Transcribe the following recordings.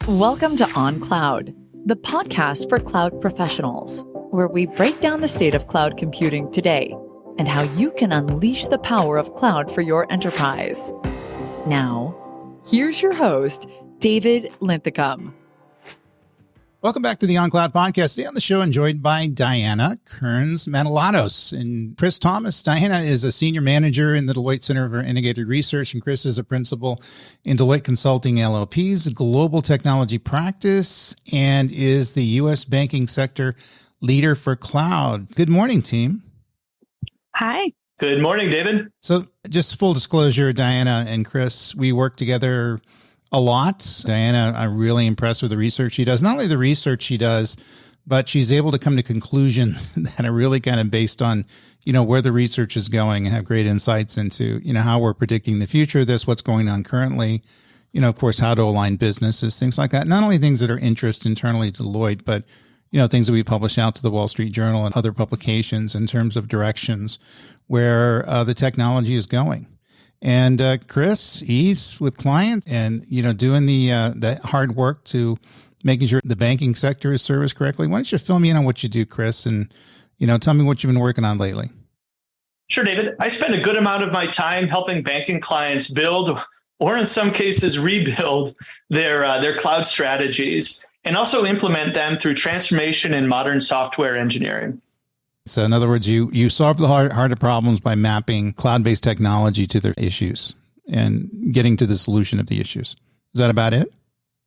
Welcome to On Cloud, the podcast for cloud professionals, where we break down the state of cloud computing today and how you can unleash the power of cloud for your enterprise. Now, here's your host, David Linthicum. Welcome back to the On Cloud podcast. Today on the show, I'm joined by Diana Kerns-Manolatos and Chris Thomas. Diana is a senior manager in the Deloitte Center for Integrated Research, and Chris is a principal in Deloitte Consulting LLP's global technology practice and is the U.S. banking sector leader for cloud. Good morning, team. Hi. Good morning, David. So just full disclosure, Diana and Chris, we work together a lot. Diana, I'm really impressed with the research she does. Not only the research she does, but she's able to come to conclusions that are really kind of based on, where the research is going and have great insights into, how we're predicting the future of this, what's going on currently, of course, how to align businesses, things like that. Not only things that are interest internally to Deloitte, but, things that we publish out to the Wall Street Journal and other publications in terms of directions where the technology is going. And Chris, he's with clients and, doing the hard work to making sure the banking sector is serviced correctly. Why don't you fill me in on what you do, Chris, and, tell me what you've been working on lately. Sure, David. I spend a good amount of my time helping banking clients build, or in some cases, rebuild their cloud strategies and also implement them through transformation and modern software engineering. So in other words, you solve the harder problems by mapping cloud-based technology to their issues and getting to the solution of the issues. Is that about it?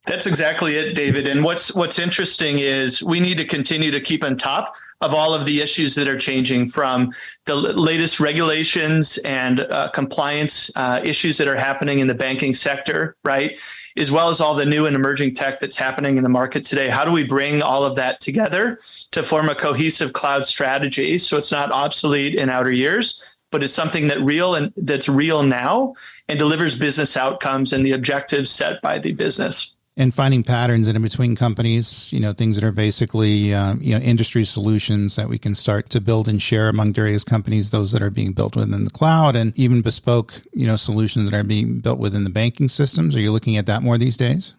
That's exactly it, David. And what's interesting is we need to continue to keep on top of all of the issues that are changing, from the latest regulations and compliance issues that are happening in the banking sector, right? As well as all the new and emerging tech that's happening in the market today. How do we bring all of that together to form a cohesive cloud strategy so it's not obsolete in outer years, but it's something that's real now and delivers business outcomes and the objectives set by the business? And finding patterns in between companies, things that are basically, industry solutions that we can start to build and share among various companies, those that are being built within the cloud, and even bespoke, solutions that are being built within the banking systems. Are you looking at that more these days?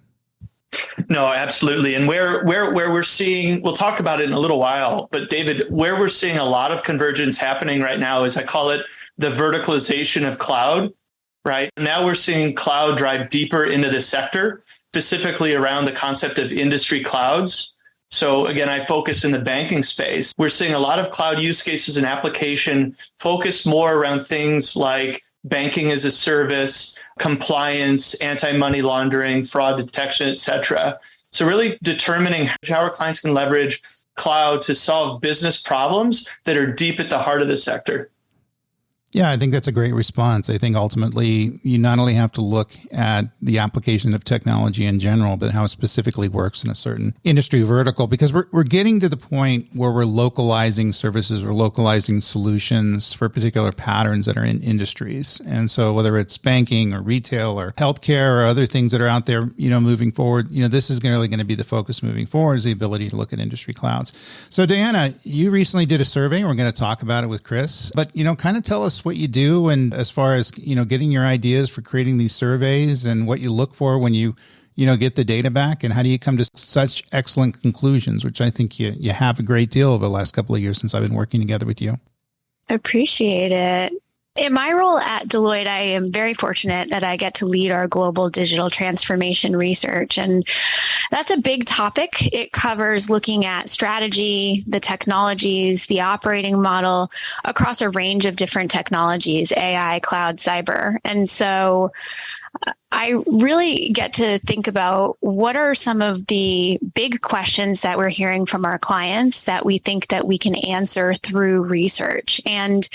No, absolutely. And where we're seeing, we'll talk about it in a little while, but David, where we're seeing a lot of convergence happening right now is, I call it the verticalization of cloud, right? Now we're seeing cloud drive deeper into the sector, specifically around the concept of industry clouds. So again, I focus in the banking space. We're seeing a lot of cloud use cases and application focused more around things like banking as a service, compliance, anti-money laundering, fraud detection, et cetera. So really determining how our clients can leverage cloud to solve business problems that are deep at the heart of the sector. Yeah, I think that's a great response. I think ultimately you not only have to look at the application of technology in general, but how it specifically works in a certain industry vertical, because we're getting to the point where we're localizing services or localizing solutions for particular patterns that are in industries. And so whether it's banking or retail or healthcare or other things that are out there, moving forward, this is really going to be the focus moving forward, is the ability to look at industry clouds. So Diana, you recently did a survey. We're going to talk about it with Chris, but, kind of tell us what you do, and as far as getting your ideas for creating these surveys and what you look for when you get the data back, and how do you come to such excellent conclusions, which I think you have a great deal over the last couple of years since I've been working together with you. Appreciate it. In my role at Deloitte, I am very fortunate that I get to lead our global digital transformation research. And that's a big topic. It covers looking at strategy, the technologies, the operating model across a range of different technologies, AI, cloud, cyber. And so I really get to think about what are some of the big questions that we're hearing from our clients that we think that we can answer through research. And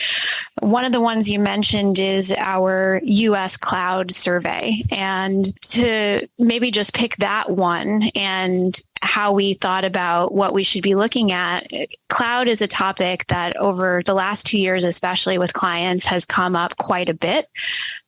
one of the ones you mentioned is our US Cloud Survey. And to maybe just pick that one and how we thought about what we should be looking at, cloud is a topic that over the last 2 years, especially with clients, has come up quite a bit.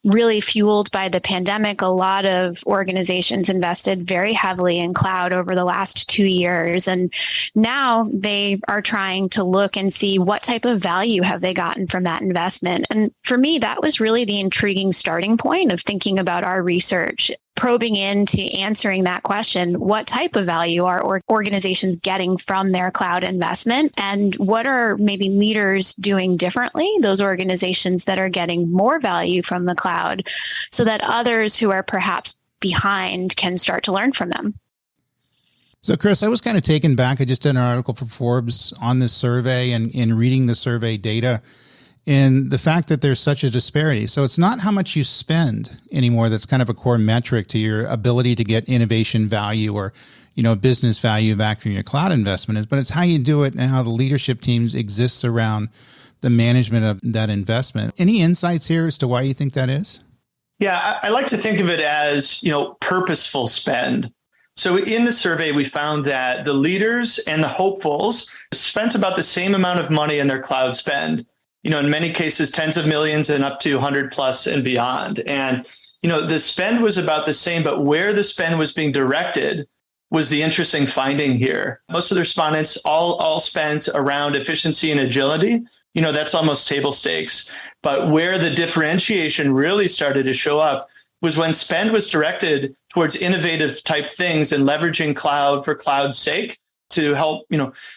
Really fueled by the pandemic, a lot of organizations invested very heavily in cloud over the last 2 years. And now they are trying to look and see what type of value have they gotten from that investment. And for me, that was really the intriguing starting point of thinking about our research. probing into answering that question, what type of value are organizations getting from their cloud investment? And what are maybe leaders doing differently, those organizations that are getting more value from the cloud, so that others who are perhaps behind can start to learn from them? So, Chris, I was kind of taken back. I just did an article for Forbes on this survey and in reading the survey data and the fact that there's such a disparity. So it's not how much you spend anymore that's kind of a core metric to your ability to get innovation value or, business value back from your cloud investment, but it's how you do it and how the leadership teams exists around the management of that investment. Any insights here as to why you think that is? Yeah, I like to think of it as, purposeful spend. So in the survey, we found that the leaders and the hopefuls spent about the same amount of money in their cloud spend, in many cases, tens of millions and up to 100 plus and beyond. And, the spend was about the same, but where the spend was being directed was the interesting finding here. Most of the respondents all spent around efficiency and agility. That's almost table stakes. But where the differentiation really started to show up was when spend was directed towards innovative type things and leveraging cloud for cloud's sake to help,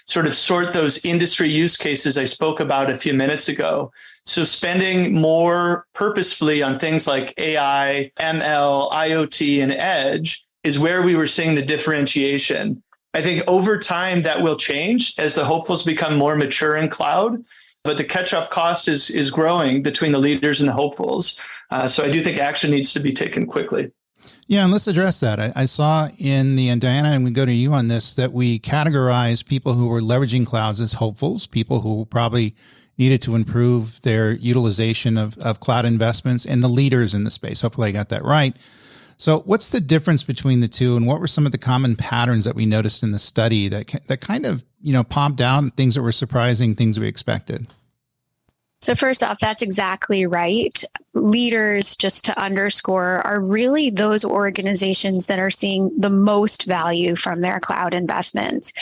sort of sort those industry use cases I spoke about a few minutes ago. So spending more purposefully on things like AI, ML, IoT, and edge is where we were seeing the differentiation. I think over time that will change as the hopefuls become more mature in cloud, but the catch-up cost is growing between the leaders and the hopefuls. So I do think action needs to be taken quickly. Yeah, and let's address that. I saw in the, and Diana, and we go to you on this, that we categorize people who were leveraging clouds as hopefuls, people who probably needed to improve their utilization of cloud investments, and the leaders in the space. Hopefully I got that right. So what's the difference between the two, and what were some of the common patterns that we noticed in the study that kind of, popped out, things that were surprising, things we expected? So first off, that's exactly right. Leaders, just to underscore, are really those organizations that are seeing the most value from their cloud investments.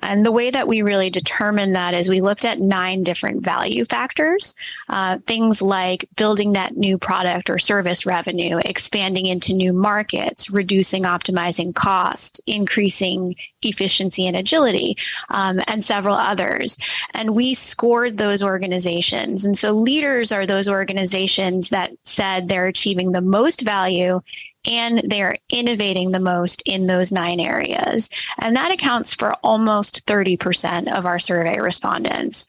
And the way that we really determine that is we looked at 9 different value factors, things like building that new product or service revenue, expanding into new markets, reducing, optimizing cost, increasing efficiency and agility, and several others. And we scored those organizations. And so leaders are those organizations that said they're achieving the most value and they're innovating the most in those 9 areas. And that accounts for almost 30% of our survey respondents.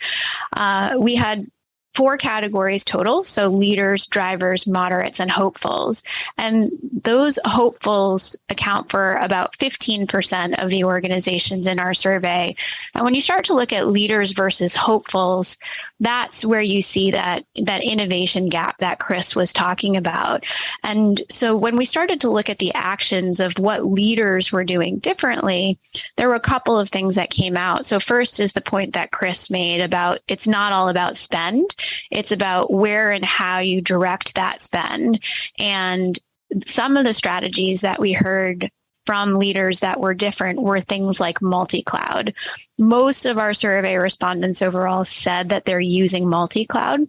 We had 4 categories total. So leaders, drivers, moderates, and hopefuls. And those hopefuls account for about 15% of the organizations in our survey. And when you start to look at leaders versus hopefuls, that's where you see that innovation gap that Chris was talking about. And so when we started to look at the actions of what leaders were doing differently, there were a couple of things that came out. So first is the point that Chris made about it's not all about spend. It's about where and how you direct that spend. And some of the strategies that we heard from leaders that were different were things like multi-cloud. Most of our survey respondents overall said that they're using multi-cloud.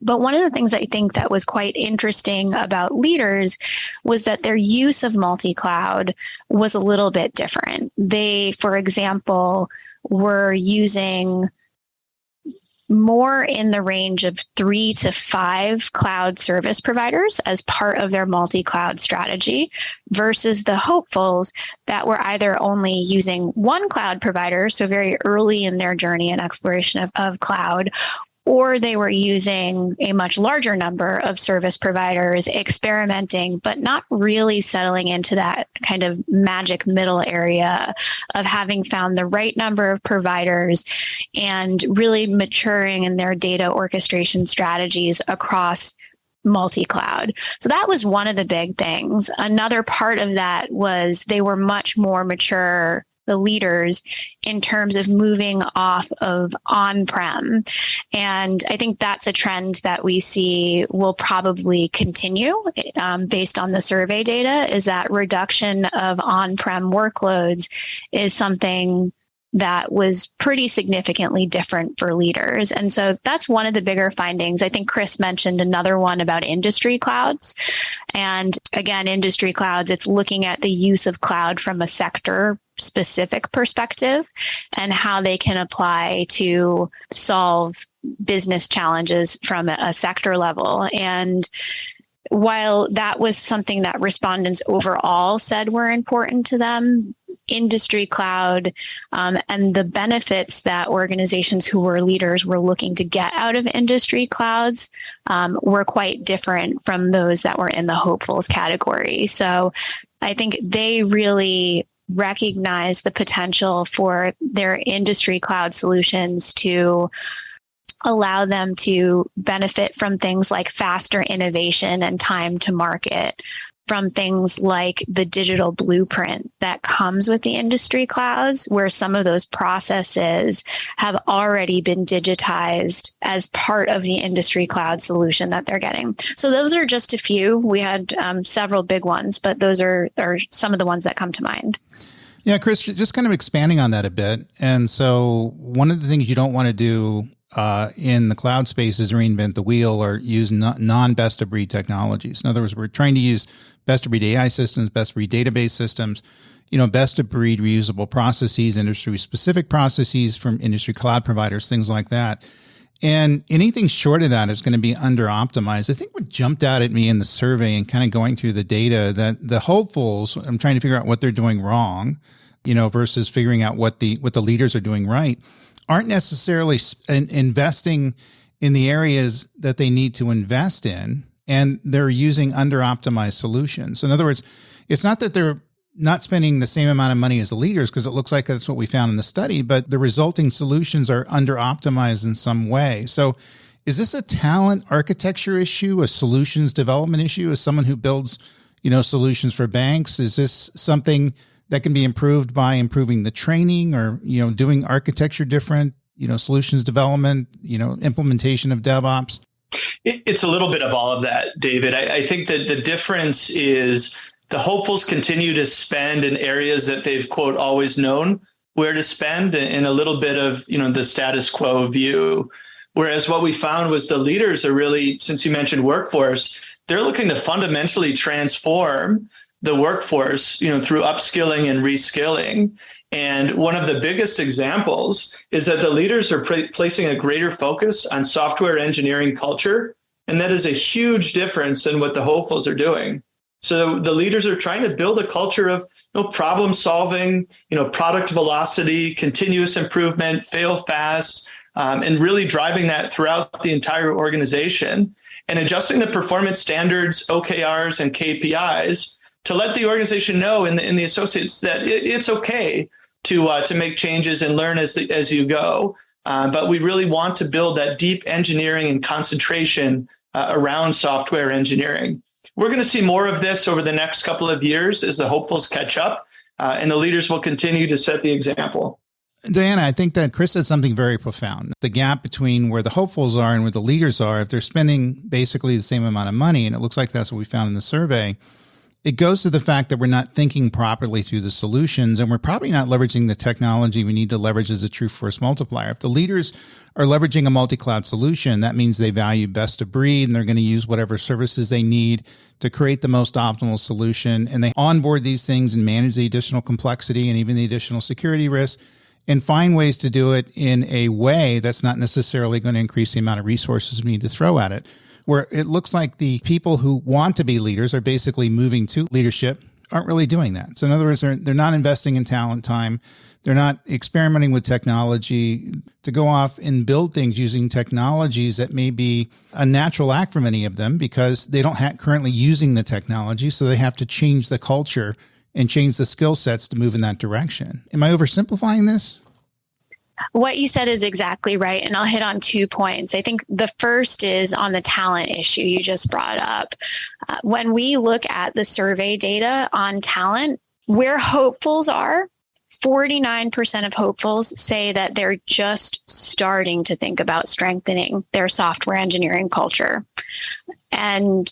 But one of the things I think that was quite interesting about leaders was that their use of multi-cloud was a little bit different. They, for example, were using more in the range of 3 to 5 cloud service providers as part of their multi-cloud strategy versus the hopefuls that were either only using one cloud provider, so very early in their journey and exploration of cloud, or they were using a much larger number of service providers, experimenting, but not really settling into that kind of magic middle area of having found the right number of providers and really maturing in their data orchestration strategies across multi-cloud. So that was one of the big things. Another part of that was they were much more mature, the leaders, in terms of moving off of on-prem. And I think that's a trend that we see will probably continue based on the survey data, is that reduction of on-prem workloads is something that was pretty significantly different for leaders. And so that's one of the bigger findings. I think Chris mentioned another one about industry clouds. And again, industry clouds, it's looking at the use of cloud from a sector specific perspective and how they can apply to solve business challenges from a sector level. And while that was something that respondents overall said were important to them, industry cloud and the benefits that organizations who were leaders were looking to get out of industry clouds were quite different from those that were in the hopefuls category. So I think they really recognize the potential for their industry cloud solutions to allow them to benefit from things like faster innovation and time to market, from things like the digital blueprint that comes with the industry clouds, where some of those processes have already been digitized as part of the industry cloud solution that they're getting. So those are just a few. We had several big ones, but those are some of the ones that come to mind. Yeah, Chris, just kind of expanding on that a bit. And so one of the things you don't want to do in the cloud space is reinvent the wheel or use non-best of breed technologies. In other words, we're trying to use best of breed AI systems, best of breed database systems, best of breed reusable processes, industry specific processes from industry cloud providers, things like that. And anything short of that is going to be under optimized. I think what jumped out at me in the survey and kind of going through the data, that the hopefuls, I'm trying to figure out what they're doing wrong, versus figuring out what the leaders are doing right, aren't necessarily investing in the areas that they need to invest in, and they're using under-optimized solutions. So in other words, it's not that they're not spending the same amount of money as the leaders, because it looks like that's what we found in the study, but the resulting solutions are under-optimized in some way. So is this a talent architecture issue, a solutions development issue? As someone who builds, solutions for banks, is this something that can be improved by improving the training or, doing architecture different, solutions development, implementation of DevOps? It's a little bit of all of that, David. I think that the difference is the hopefuls continue to spend in areas that they've, quote, always known where to spend, in a little bit of, the status quo view. Whereas what we found was the leaders are really, since you mentioned workforce, they're looking to fundamentally transform the workforce, through upskilling and reskilling. And one of the biggest examples is that the leaders are placing a greater focus on software engineering culture. And that is a huge difference than what the hopefuls are doing. So the leaders are trying to build a culture of problem solving, product velocity, continuous improvement, fail fast, and really driving that throughout the entire organization and adjusting the performance standards, OKRs, and KPIs to let the organization know in the associates that it's okay to make changes and learn as you go. But we really want to build that deep engineering and concentration around software engineering. We're going to see more of this over the next couple of years as the hopefuls catch up, and the leaders will continue to set the example. Diana, I think that Chris said something very profound. The gap between where the hopefuls are and where the leaders are, if they're spending basically the same amount of money, and it looks like that's what we found in the survey, it goes to the fact that we're not thinking properly through the solutions, and we're probably not leveraging the technology we need to leverage as a true force multiplier. If the leaders are leveraging a multi-cloud solution, that means they value best of breed, and they're going to use whatever services they need to create the most optimal solution. And they onboard these things and manage the additional complexity and even the additional security risks and find ways to do it in a way that's not necessarily going to increase the amount of resources we need to throw at it. Where it looks like the people who want to be leaders are basically moving to leadership aren't really doing that. So in other words, they're not investing in talent time. They're not experimenting with technology to go off and build things using technologies that may be a natural act for many of them because they don't currently using the technology. So they have to change the culture and change the skill sets to move in that direction. Am I oversimplifying this? What you said is exactly right. And I'll hit on 2 points. I think the first is on the talent issue you just brought up. When we look at the survey data on talent, where hopefuls are, 49% of hopefuls say that they're just starting to think about strengthening their software engineering culture. And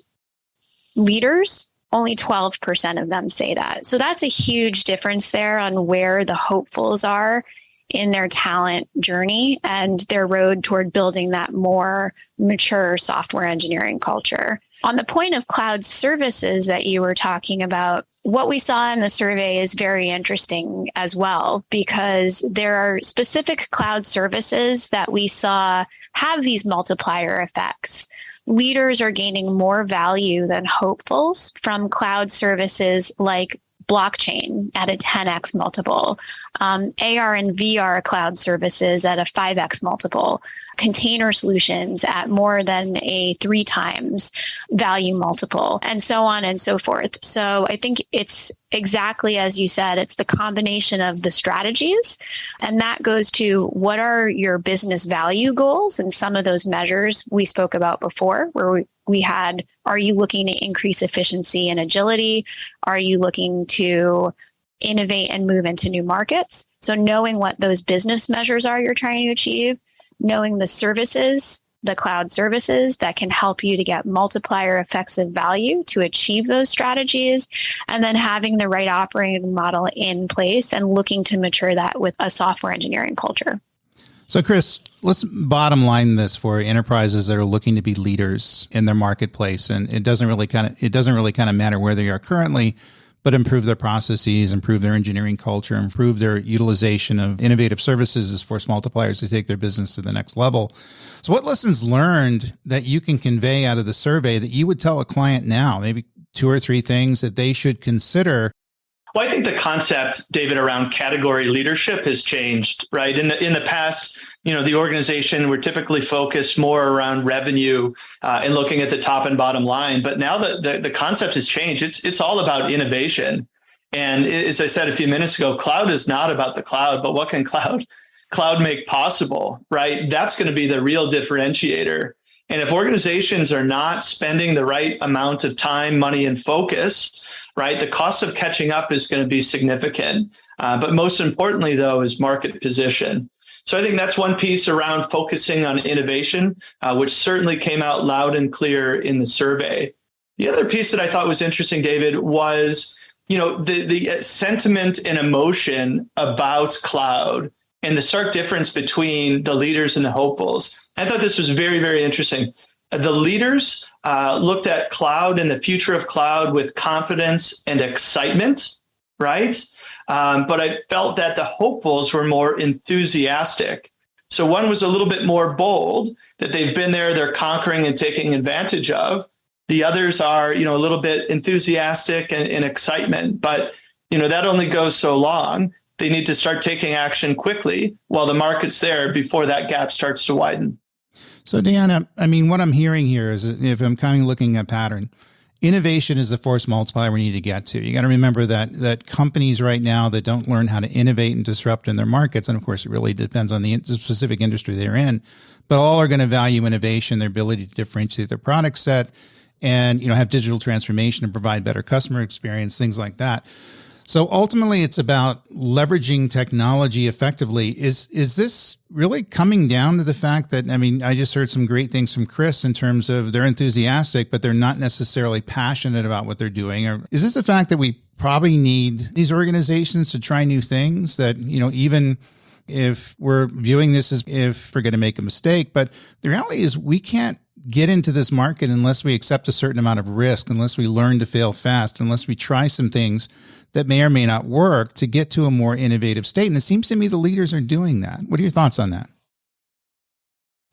leaders, only 12% of them say that. So that's a huge difference there on where the hopefuls are in their talent journey and their road toward building that more mature software engineering culture. On the point of cloud services that you were talking about, what we saw in the survey is very interesting as well, because there are specific cloud services that we saw have these multiplier effects. Leaders are gaining more value than hopefuls from cloud services like blockchain at a 10x multiple, AR and VR cloud services at a 5x multiple, container solutions at more than a 3 times value multiple, and so on and so forth. So I think it's exactly as you said, it's the combination of the strategies, and that goes to what are your business value goals, and some of those measures we spoke about before, where we had, are you looking to increase efficiency and agility? Are you looking to innovate and move into new markets? So knowing what those business measures are you're trying to achieve, knowing the services, the cloud services that can help you to get multiplier effects of value to achieve those strategies, and then having the right operating model in place and looking to mature that with a software engineering culture. So, Chris, let's bottom line this for enterprises that are looking to be leaders in their marketplace, and it doesn't really kind of matter where they are currently, but improve their processes, improve their engineering culture, improve their utilization of innovative services as force multipliers to take their business to the next level. So, what lessons learned that you can convey out of the survey that you would tell a client now, maybe 2 or 3 things that they should consider? Well, I think the concept, David, around category leadership has changed, right? In the past, the organization were typically focused more around revenue and looking at the top and bottom line. But now the concept has changed. It's all about innovation. And as I said a few minutes ago, cloud is not about the cloud, but what can cloud make possible, right? That's going to be the real differentiator. And if organizations are not spending the right amount of time, money, and focus, right, the cost of catching up is going to be significant. But most importantly, though, is market position. So I think that's one piece around focusing on innovation, which certainly came out loud and clear in the survey. The other piece that I thought was interesting, David, was the sentiment and emotion about cloud and the stark difference between the leaders and the hopefuls. I thought this was very, very interesting. The leaders looked at cloud and the future of cloud with confidence and excitement, right? But I felt that the hopefuls were more enthusiastic. So one was a little bit more bold, that they've been there, they're conquering and taking advantage of. The others are, a little bit enthusiastic and excitement, but, that only goes so long. They need to start taking action quickly while the market's there before that gap starts to widen. So, Deanna, what I'm hearing here is, if I'm kind of looking at pattern, innovation is the force multiplier we need to get to. You got to remember that companies right now that don't learn how to innovate and disrupt in their markets, and of course, it really depends on the specific industry they're in, but all are going to value innovation, their ability to differentiate their product set, and have digital transformation and provide better customer experience, things like that. So ultimately, it's about leveraging technology effectively. Is this really coming down to the fact that, I just heard some great things from Chris in terms of they're enthusiastic, but they're not necessarily passionate about what they're doing? Or is this the fact that we probably need these organizations to try new things that, even if we're viewing this as if we're going to make a mistake, but the reality is we can't get into this market unless we accept a certain amount of risk, unless we learn to fail fast, unless we try some things that may or may not work to get to a more innovative state. And it seems to me the leaders are doing that. What are your thoughts on that?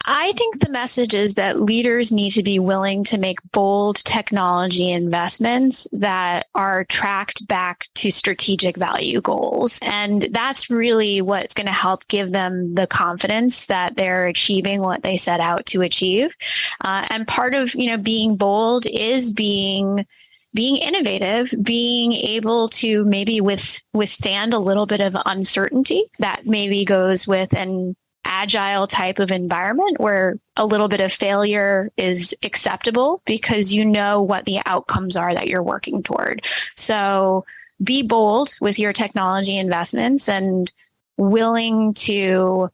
I think the message is that leaders need to be willing to make bold technology investments that are tracked back to strategic value goals. And that's really what's going to help give them the confidence that they're achieving what they set out to achieve. And part of, being bold is being innovative, being able to maybe withstand a little bit of uncertainty that maybe goes with an agile type of environment where a little bit of failure is acceptable because you know what the outcomes are that you're working toward. So be bold with your technology investments and willing to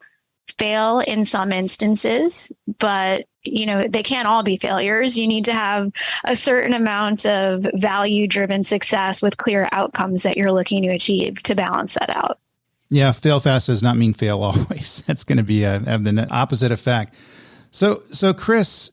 fail in some instances, but they can't all be failures. You need to have a certain amount of value-driven success with clear outcomes that you're looking to achieve to balance that out. Yeah, fail fast does not mean fail always. That's going to be have the opposite effect. So Chris,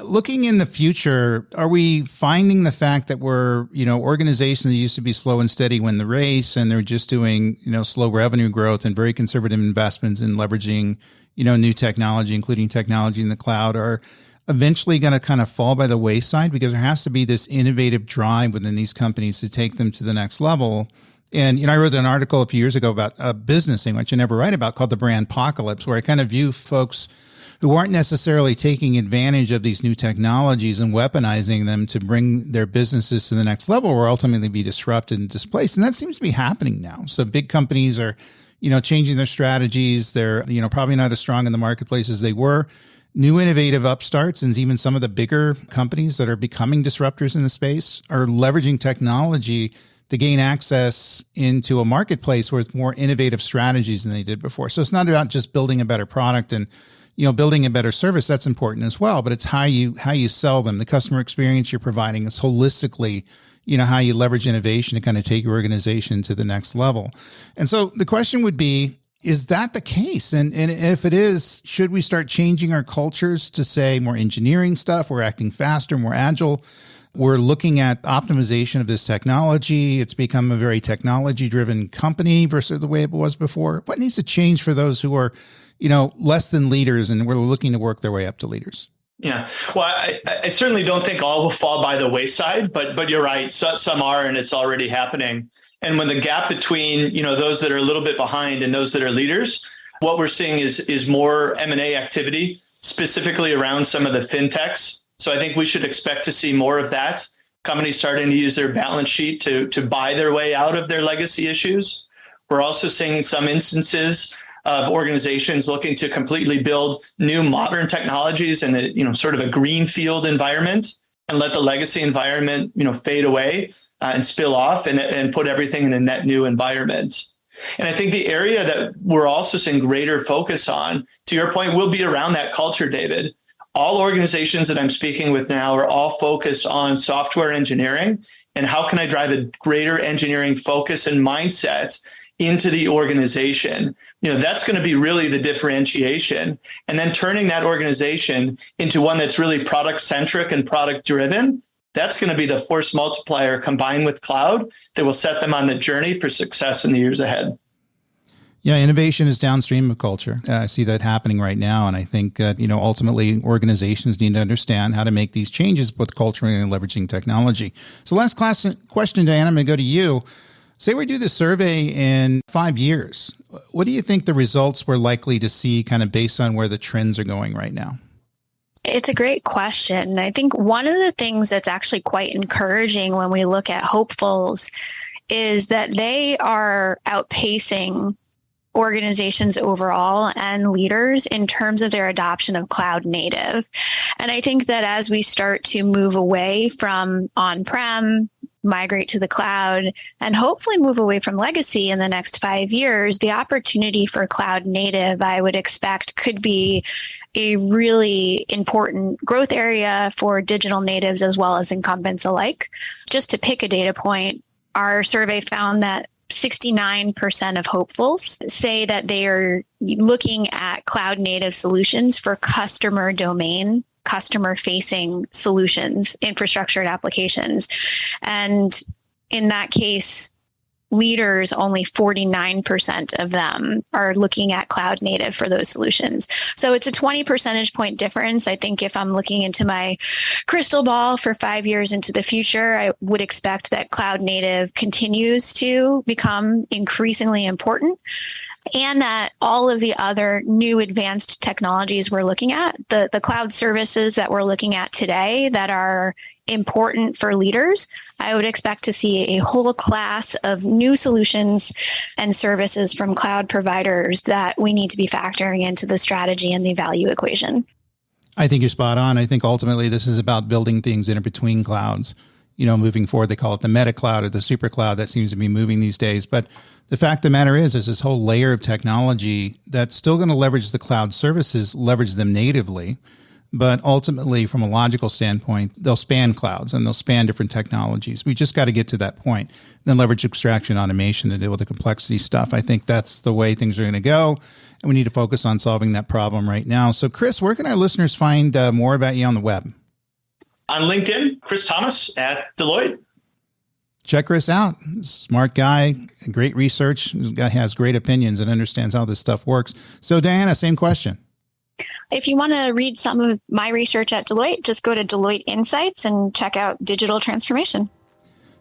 looking in the future, are we finding the fact that we're, organizations that used to be slow and steady win the race, and they're just doing, slow revenue growth and very conservative investments in leveraging, new technology, including technology in the cloud, are eventually going to kind of fall by the wayside because there has to be this innovative drive within these companies to take them to the next level. And, I wrote an article a few years ago about a business thing, which I never write about, called the brand apocalypse, where I kind of view folks who aren't necessarily taking advantage of these new technologies and weaponizing them to bring their businesses to the next level will ultimately be disrupted and displaced. And that seems to be happening now. So big companies are, changing their strategies. They're, probably not as strong in the marketplace as they were. New innovative upstarts and even some of the bigger companies that are becoming disruptors in the space are leveraging technology to gain access into a marketplace with more innovative strategies than they did before. So it's not about just building a better product and building a better service. That's important as well, but it's how you sell them, the customer experience you're providing. It's holistically, how you leverage innovation to kind of take your organization to the next level. And so the question would be, is that the case? And if it is, should we start changing our cultures to say more engineering stuff? We're acting faster, more agile. We're looking at optimization of this technology. It's become a very technology-driven company versus the way it was before. What needs to change for those who are less than leaders and we're looking to work their way up to leaders? Yeah. Well, I certainly don't think all will fall by the wayside, but you're right. Some are, and it's already happening. And when the gap between, those that are a little bit behind and those that are leaders, what we're seeing is more M&A activity, specifically around some of the fintechs. So I think we should expect to see more of that. Companies starting to use their balance sheet to buy their way out of their legacy issues. We're also seeing some instances of organizations looking to completely build new modern technologies in a, sort of a greenfield environment and let the legacy environment, fade away and spill off and put everything in a net new environment. And I think the area that we're also seeing greater focus on, to your point, will be around that culture, David. All organizations that I'm speaking with now are all focused on software engineering and how can I drive a greater engineering focus and mindset into the organization. That's going to be really the differentiation. And then turning that organization into one that's really product centric and product driven, that's going to be the force multiplier combined with cloud that will set them on the journey for success in the years ahead. Yeah, innovation is downstream of culture. I see that happening right now. And I think that, ultimately organizations need to understand how to make these changes with culture and leveraging technology. So last question, Diana, I'm going to go to you. Say we do the survey in 5 years. What do you think the results we're likely to see kind of based on where the trends are going right now? It's a great question. I think one of the things that's actually quite encouraging when we look at hopefuls is that they are outpacing organizations overall and leaders in terms of their adoption of cloud native. And I think that as we start to move away from on-prem, migrate to the cloud, and hopefully move away from legacy in the next 5 years, the opportunity for cloud native, I would expect, could be a really important growth area for digital natives as well as incumbents alike. Just to pick a data point, our survey found that 69% of hopefuls say that they are looking at cloud native solutions for customer domain, customer facing solutions, infrastructure and applications. And in that case, leaders, only 49% of them are looking at cloud native for those solutions. So it's a 20 percentage point difference. I think if I'm looking into my crystal ball for 5 years into the future, I would expect that cloud native continues to become increasingly important. And that all of the other new advanced technologies we're looking at, the cloud services that we're looking at today that are important for leaders, I would expect to see a whole class of new solutions and services from cloud providers that we need to be factoring into the strategy and the value equation. I think you're spot on. I think ultimately this is about building things in between clouds. Moving forward, they call it the meta cloud or the super cloud. That seems to be moving these days. But the fact of the matter is this whole layer of technology that's still going to leverage the cloud services, leverage them natively, But ultimately, from a logical standpoint, they'll span clouds and they'll span different technologies. We just got to get to that point. Then leverage abstraction automation to deal with the complexity stuff. I think that's the way things are going to go. And we need to focus on solving that problem right now. So, Chris, where can our listeners find more about you on the web? On LinkedIn, Chris Thomas at Deloitte. Check Chris out. Smart guy, great research, guy has great opinions and understands how this stuff works. So, Diana, same question. If you want to read some of my research at Deloitte, just go to Deloitte Insights and check out digital transformation.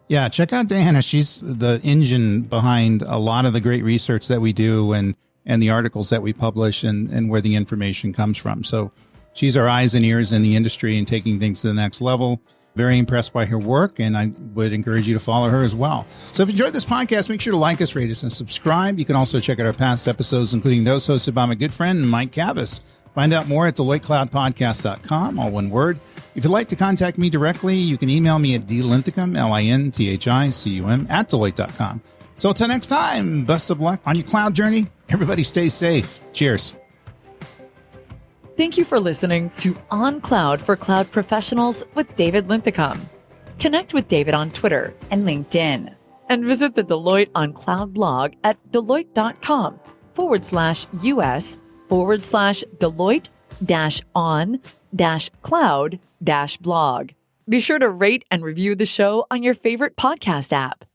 Yeah, check out Diana. She's the engine behind a lot of the great research that we do and the articles that we publish and where the information comes from. So she's our eyes and ears in the industry and taking things to the next level. Very impressed by her work, and I would encourage you to follow her as well. So if you enjoyed this podcast, make sure to like us, rate us, and subscribe. You can also check out our past episodes, including those hosted by my good friend, Mike Cavus. Find out more at DeloitteCloudPodcast.com, all one word. If you'd like to contact me directly, you can email me at dlinthicum, Linthicum, at Deloitte.com. So until next time, best of luck on your cloud journey. Everybody stay safe. Cheers. Thank you for listening to On Cloud for Cloud Professionals with David Linthicum. Connect with David on Twitter and LinkedIn. And visit the Deloitte on Cloud blog at Deloitte.com/US/Deloitte-on-cloud-blog. Be sure to rate and review the show on your favorite podcast app.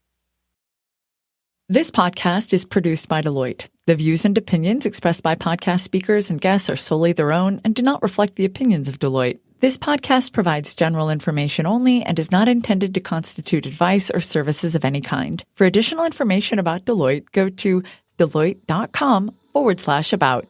This podcast is produced by Deloitte. The views and opinions expressed by podcast speakers and guests are solely their own and do not reflect the opinions of Deloitte. This podcast provides general information only and is not intended to constitute advice or services of any kind. For additional information about Deloitte, go to Deloitte.com/about.